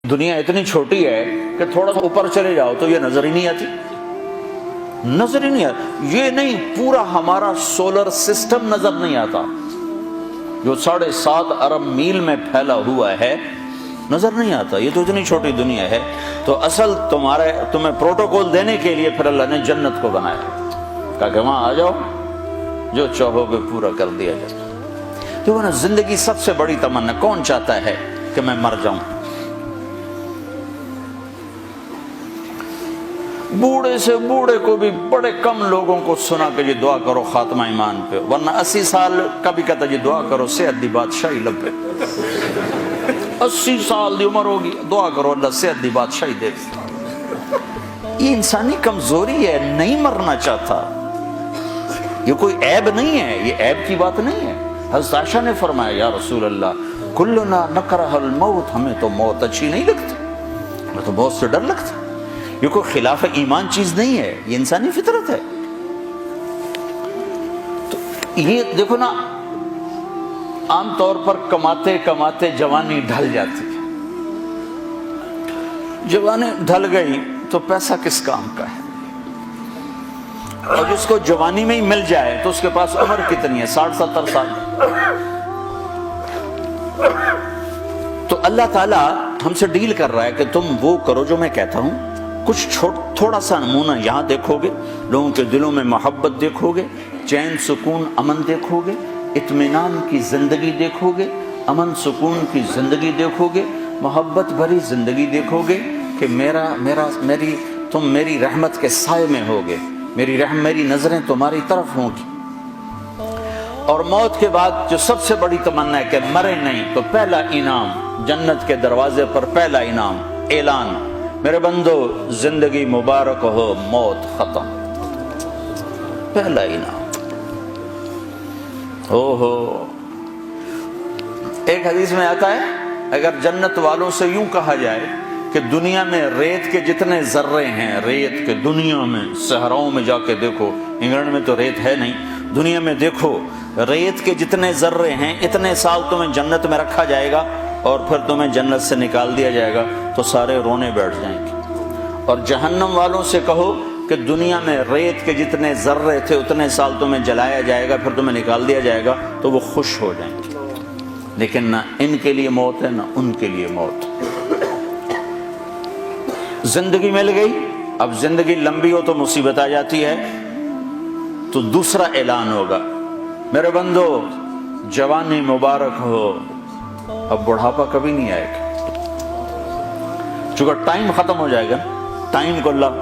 دنیا اتنی چھوٹی ہے کہ تھوڑا سا اوپر چلے جاؤ تو یہ نظر ہی نہیں آتی، نظر ہی نہیں آتی۔ یہ نہیں، پورا ہمارا سولر سسٹم نظر نہیں آتا جو 7.5 ارب میل میں پھیلا ہوا ہے، نظر نہیں آتا۔ یہ تو اتنی چھوٹی دنیا ہے۔ تو اصل تمہیں پروٹوکول دینے کے لیے پھر اللہ نے جنت کو بنایا، کہا کہ وہاں آ جاؤ، جو چاہو گے پورا کر دیا جائے۔ تو وہ نا زندگی سب سے بڑی تمنا، کون چاہتا ہے کہ میں مر جاؤں؟ بوڑھے سے بوڑھے کو بھی بڑے کم لوگوں کو سنا کہ یہ دعا کرو خاتمہ ایمان پہ، ورنہ 80 سال کا بھی کہتا یہ دعا کرو صحت دی بادشاہی لبے۔ 80 سال دی عمر ہوگی، دعا کرو اللہ صحت دی بادشاہی دے۔ یہ انسانی کمزوری ہے، نہیں مرنا چاہتا۔ یہ کوئی عیب نہیں ہے، یہ عیب کی بات نہیں ہے۔ حضرت عائشہ نے فرمایا یا رسول اللہ کلنا نکرہ الموت، ہمیں تو موت اچھی نہیں لگتی، ہمیں تو موت سے ڈر لگتا۔ یہ کوئی خلاف ایمان چیز نہیں ہے، یہ انسانی فطرت ہے۔ تو یہ دیکھو نا، عام طور پر کماتے کماتے جوانی ڈھل جاتی ہے۔ جوانی ڈھل گئی تو پیسہ کس کام کا ہے؟ اور جس کو جوانی میں ہی مل جائے تو اس کے پاس عمر کتنی ہے؟ 60-70 سال۔ تو اللہ تعالیٰ ہم سے ڈیل کر رہا ہے کہ تم وہ کرو جو میں کہتا ہوں۔ کچھ تھوڑا سا نمونہ یہاں دیکھو گے، لوگوں کے دلوں میں محبت دیکھو گے، چین سکون امن دیکھو گے، اطمینان کی زندگی دیکھو گے، امن سکون کی زندگی دیکھو گے، محبت بھری زندگی دیکھو گے کہ تم میری رحمت کے سائے میں ہوگے، میری نظریں تمہاری طرف ہوں گی۔ اور موت کے بعد جو سب سے بڑی تمنا ہے کہ مرے نہیں، تو پہلا انعام جنت کے دروازے پر، پہلا انعام اعلان، میرے بندو زندگی مبارک ہو، موت ختم۔ پہلا انعام۔ ایک حدیث میں آتا ہے اگر جنت والوں سے یوں کہا جائے کہ دنیا میں ریت کے جتنے ذرے ہیں، ریت کے دنیا میں صحراؤں میں جا کے دیکھو، انگلینڈ میں تو ریت ہے نہیں، دنیا میں دیکھو ریت کے جتنے ذرے ہیں، اتنے سال تمہیں جنت میں رکھا جائے گا اور پھر تمہیں جنت سے نکال دیا جائے گا تو سارے رونے بیٹھ جائیں گے۔ اور جہنم والوں سے کہو کہ دنیا میں ریت کے جتنے ذرے تھے اتنے سال تمہیں جلایا جائے گا، پھر تمہیں نکال دیا جائے گا تو وہ خوش ہو جائیں گے۔ لیکن نہ ان کے لیے موت ہے نہ ان کے لیے موت۔ زندگی مل گئی، اب زندگی لمبی ہو تو مصیبت آ جاتی ہے، تو دوسرا اعلان ہوگا، میرے بندو جوانی مبارک ہو، اب بڑھاپا کبھی نہیں آئے گا، چونکہ ٹائم ختم ہو جائے گا، ٹائم کو اللہ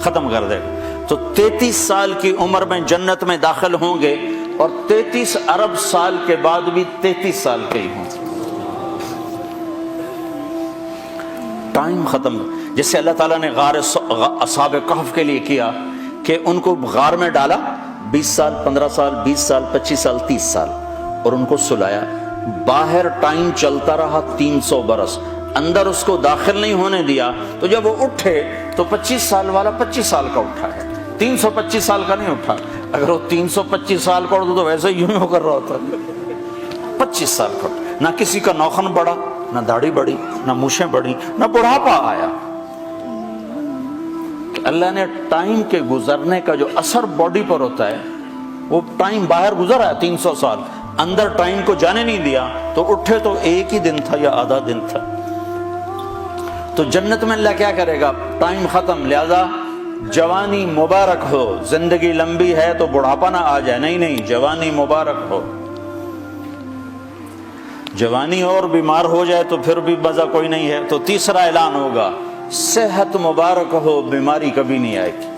ختم کر دے گا۔ تو 33 سال کی عمر میں جنت میں داخل ہوں گے اور 33 ارب سال کے بعد بھی 33 سال کے ہی ہوں گے۔ ٹائم ختم، جیسے اللہ تعالیٰ نے غار اصحاب کہف کے لیے کیا کہ ان کو غار میں ڈالا، 20 سال 15 سال 20 سال 25 سال 30 سال، اور ان کو سلایا۔ باہر ٹائم چلتا رہا 300 برس، اندر اس کو داخل نہیں ہونے دیا، تو جب وہ اٹھے تو 25 سال والا 25 سال کا اٹھا ہے، 325 سال کا نہیں اٹھا۔ اگر وہ 325 سال کا اٹھا تو ویسے ہی یوں کر رہا ہوتا، 25 سال کا اٹھا۔ نہ کسی کا نوخن بڑھا، نہ داڑھی بڑھی، نہ مونچھیں بڑھی، نہ بڑھاپا آیا۔ اللہ نے ٹائم کے گزرنے کا جو اثر باڈی پر ہوتا ہے، وہ ٹائم باہر گزرا ہے 300 سال، اندر ٹائم کو جانے نہیں دیا، تو اٹھے تو ایک ہی دن تھا یا آدھا دن تھا۔ تو جنت میں اللہ کیا کرے گا؟ ٹائم ختم، لہذا جوانی مبارک ہو، زندگی لمبی ہے تو بڑھاپا نہ آ جائے، نہیں، جوانی مبارک ہو۔ جوانی اور بیمار ہو جائے تو پھر بھی مزہ کوئی نہیں ہے، تو تیسرا اعلان ہوگا، صحت مبارک ہو، بیماری کبھی نہیں آئے گی۔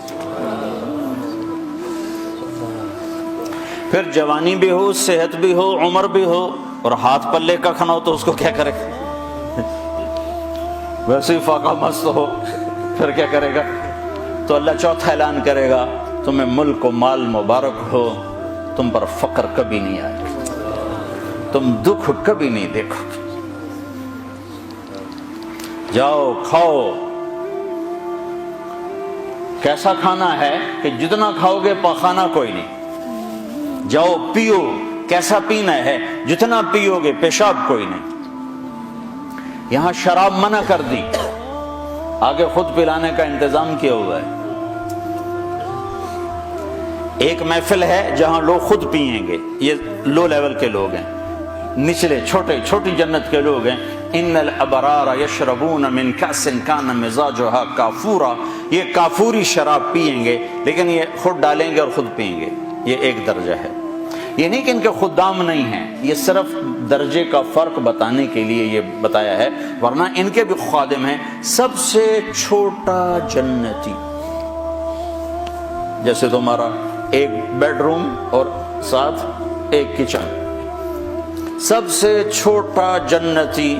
پھر جوانی بھی ہو، صحت بھی ہو، عمر بھی ہو، اور ہاتھ پلے کا کھانا ہو تو اس کو کیا کرے گا؟ ویسے ہی فاقہ مست ہو، پھر کیا کرے گا؟ تو اللہ چوتھا اعلان کرے گا، تمہیں ملک و مال مبارک ہو، تم پر فقر کبھی نہیں آئے گا، تم دکھ کبھی نہیں دیکھو گے، جاؤ کھاؤ۔ کیسا کھانا ہے کہ جتنا کھاؤ گے پاخانہ کوئی نہیں، جاؤ پیو، کیسا پینا ہے، جتنا پیو گے پیشاب کوئی نہیں۔ یہاں شراب منع کر دی، آگے خود پلانے کا انتظام کیا ہوا ہے۔ ایک محفل ہے جہاں لوگ خود پئیں گے، یہ لو لیول کے لوگ ہیں، نچلے چھوٹی جنت کے لوگ ہیں۔ ان الابرار یشربون من کأس کان مزاجها کافورا، یہ کافوری شراب پئیں گے، لیکن یہ خود ڈالیں گے اور خود پئیں گے۔ یہ ایک درجہ ہے۔ یہ نہیں کہ ان کے خدام نہیں ہیں، یہ صرف درجے کا فرق بتانے کے لیے یہ بتایا ہے، ورنہ ان کے بھی خادم ہیں۔ سب سے چھوٹا جنتی، جیسے تمہارا ایک بیڈ روم اور ساتھ ایک کچن، سب سے چھوٹا جنتی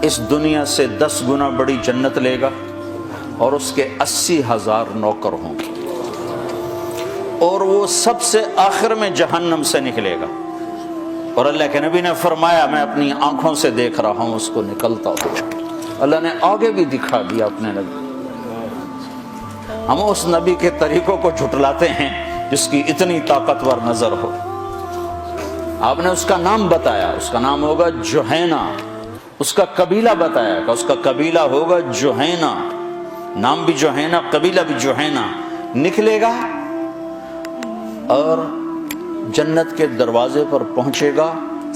اس دنیا سے 10 گنا بڑی جنت لے گا، اور اس کے 80,000 نوکر ہوں گے، اور وہ سب سے آخر میں جہنم سے نکلے گا، اور اللہ کے نبی نے فرمایا میں اپنی آنکھوں سے دیکھ رہا ہوں اس کو نکلتا ہوا۔ اللہ نے آگے بھی دکھا دیا اپنے نبی۔ ہم اس نبی کے طریقوں کو جھٹلاتے ہیں جس کی اتنی طاقتور نظر ہو۔ آپ نے اس کا نام بتایا، اس کا نام ہوگا جوہینا، اس کا قبیلہ بتایا کہ اس کا قبیلہ ہوگا جوہینا، نام بھی جوہینا، قبیلہ بھی جوہینا، نکلے گا اور جنت کے دروازے پر پہنچے گا،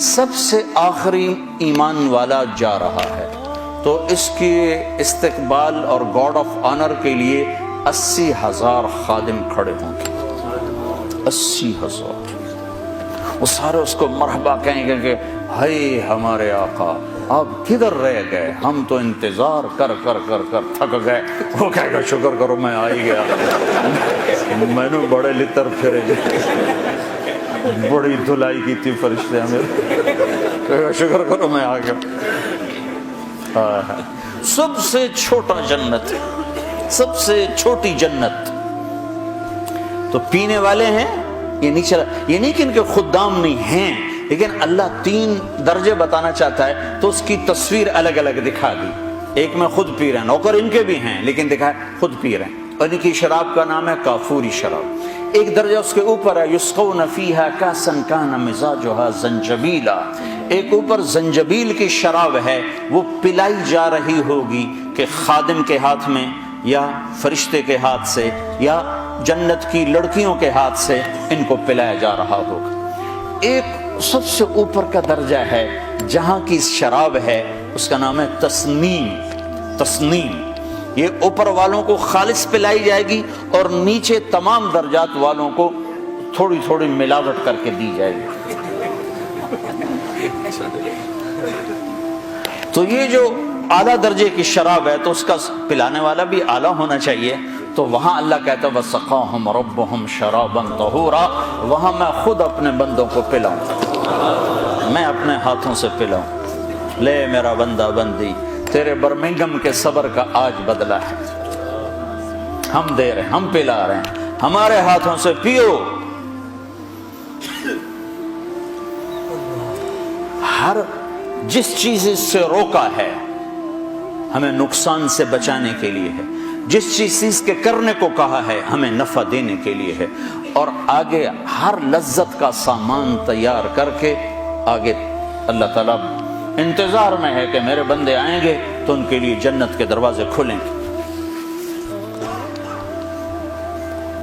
سب سے آخری ایمان والا جا رہا ہے، تو اس کے استقبال اور گارڈ آف آنر کے لیے 80,000 خادم کھڑے ہوں گے۔ 80,000، وہ سارے اس کو مرحبا کہیں گے کہ ہائے ہمارے آقا آپ کدھر رہ گئے، ہم تو انتظار کر کر کر کر تھک گئے۔ وہ کہے گا شکر کرو میں آ ہی گیا، میں نے بڑے لطر پھرے، بڑی دھلائی کی تھی فرشتے ہمیں، کہے گا شکر کرو میں آ گیا۔ سب سے چھوٹا جنت، سب سے چھوٹی جنت۔ تو پینے والے ہیں، یہ نہیں کہ ان کے خدام نہیں ہیں، لیکن اللہ 3 درجے بتانا چاہتا ہے تو اس کی تصویر الگ الگ دکھا دی۔ ایک میں خود پی رہے ہیں، نوکر ان کے بھی ہیں لیکن دکھا خود پی رہے ہیں، اور ان کی شراب کا نام ہے کافوری شراب۔ ایک درجہ اس کے اوپر ہے یسقون فیہا کاسا کان مزاجها زنجبیلا، ایک اوپر زنجبیل کی شراب ہے، وہ پلائی جا رہی ہوگی کہ خادم کے ہاتھ میں یا فرشتے کے ہاتھ سے یا جنت کی لڑکیوں کے ہاتھ سے ان کو پلایا جا رہا ہوگا۔ ایک سب سے اوپر کا درجہ ہے جہاں کی شراب ہے، اس کا نام ہے تسنیم۔ تسنیم یہ اوپر والوں کو خالص پلائی جائے گی اور نیچے تمام درجات والوں کو تھوڑی تھوڑی ملاوٹ کر کے دی جائے گی۔ تو یہ جو اعلیٰ درجے کی شراب ہے تو اس کا پلانے والا بھی اعلیٰ ہونا چاہیے، تو وہاں اللہ کہتا ہے وَسَقَاهُمْ رَبُّهُمْ شَرَابًا طَهُورًا، وہاں میں خود اپنے بندوں کو پلاؤں، میں اپنے ہاتھوں سے پلاؤں۔ لے میرا بندہ بندی، تیرے برمنگم کے صبر کا آج بدلہ ہے، ہم دے رہے ہیں، ہم پلا رہے ہیں، ہمارے ہاتھوں سے پیو۔ ہر جس چیز سے روکا ہے ہمیں نقصان سے بچانے کے لیے ہے، جس چیز کے کرنے کو کہا ہے ہمیں نفع دینے کے لیے ہے، اور آگے ہر لذت کا سامان تیار کر کے آگے اللہ تعالیٰ انتظار میں ہے کہ میرے بندے آئیں گے تو ان کے لیے جنت کے دروازے کھلیں گے۔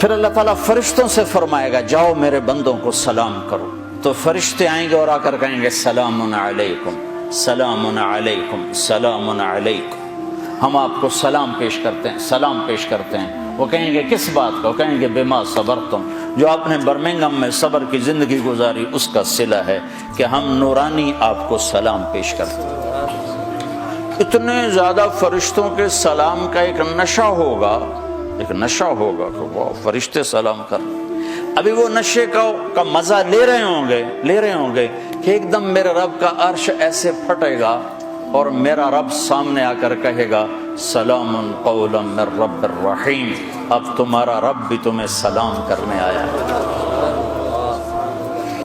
پھر اللہ تعالیٰ فرشتوں سے فرمائے گا جاؤ میرے بندوں کو سلام کرو، تو فرشتے آئیں گے اور آ کر کہیں گے سلام علیکم سلام علیکم سلام علیکم، ہم آپ کو سلام پیش کرتے ہیں، سلام پیش کرتے ہیں۔ وہ کہیں گے کس بات کا؟ وہ کہیں گے بما صبرتم، جو آپ نے برمنگم میں صبر کی زندگی گزاری اس کا صلہ ہے کہ ہم نورانی آپ کو سلام پیش کرتے ہیں۔ اتنے زیادہ فرشتوں کے سلام کا ایک نشہ ہوگا، ایک نشہ ہوگا کہ وہ فرشتے سلام کر رہے ہیں۔ ابھی وہ نشے کا مزہ لے رہے ہوں گے کہ ایک دم میرے رب کا عرش ایسے پھٹے گا اور میرا رب سامنے آ کر کہے گا سلام قولا من رب الرحیم، اب تمہارا رب بھی تمہیں سلام کرنے آیا ہے۔